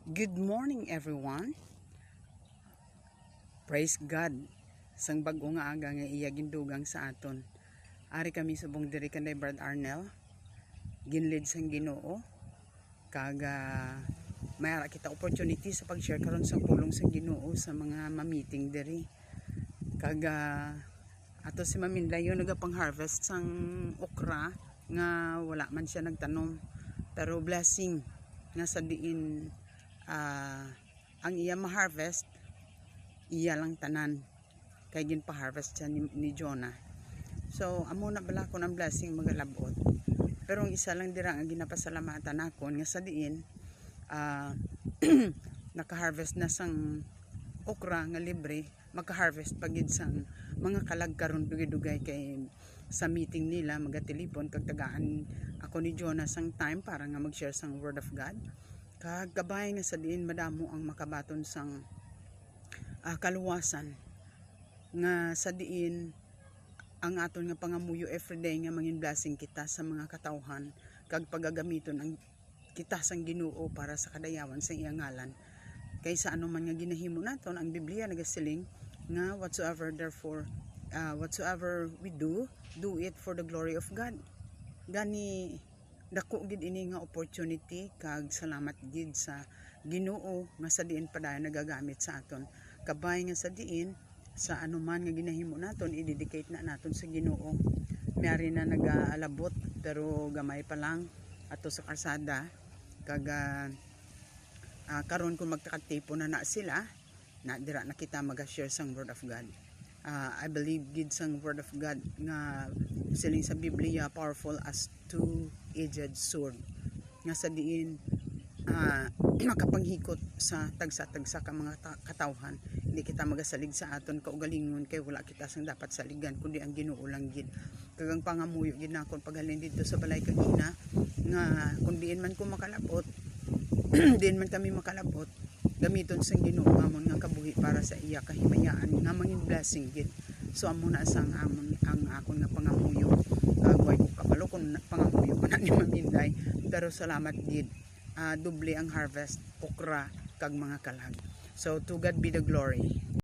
Good morning everyone. Praise God. Sang bag-o nga aga nga iya gindugang sa aton. Ari kami subong diri kanay Brad Arnel. Ginlid sang Ginoo. Kaga mayara kita opportunity sa pag-share karon sa pulong sang Ginoo sa mga ma-meeting diri. Kaga ato si Maminday yung nagapang-harvest sang okra nga wala man siya nagtanom. Pero blessing nga sa diin ang iya ma-harvest iya lang tanan kay gin pa-harvest siya ni Jonah. So amo na bala ko ng blessing magalabot, pero ang isa lang dira nga ginapasalamatan nakon nga sa diin naka-harvest na sang okra nga libre, maka-harvest pagid sang mga kalag karon dugay-dugay kay sa meeting nila magatelipon kag tagaan ako ni Jonah sang time para nga mag-share sang word of God. Kagabay nga sa diin madamo ang makabaton sang kaluwasan nga sa diin ang aton nga pangamuyo everyday nga mangin blessing kita sa mga katawhan kag pagagamiton ang kita sang Ginoo para sa kadayawan sa iyang ngalan. Kaysa ano man nga ginahimo naton, ang Biblia nagasiling nga whatsoever we do it for the glory of God. Gani dako gid ini nga opportunity kag salamat gid sa Ginoo nga sa diin padayon nagagamit sa aton. Kabay nga sa diin sa anuman nga ginahimo naton i-dedicate na naton sa Ginoo. Mayari na nagaalabot pero gamay pa lang ato sa karsada kag karon kung magtakatipo na sila na dira na kita maga-share sang word of God. I believe gid sang word of God nga siling sa Biblia powerful as two-edged sword nga sa diin makapanghikot sa tagsa-tagsa ka mga katawhan. Hindi kita magasalig sa aton kaugalingon kay wala kita sang dapat saligan kundi ang Ginoo lang gid. Kagang pangamuyo gid nakon paghalin dito sa balay kagina nga kun diin man ko makalabot diin man kami makalabot gamiton sang Ginoo amon nga kabuhi para sa iya kahimayaan nga mangin blessing gid. So amo na sang amon ang akon nga pangamuyo. Way ko kapalo kun pangamuyo pa na ni Maminday, pero salamat gid. Doble ang harvest, okra kag mga kalag. So to God be the glory.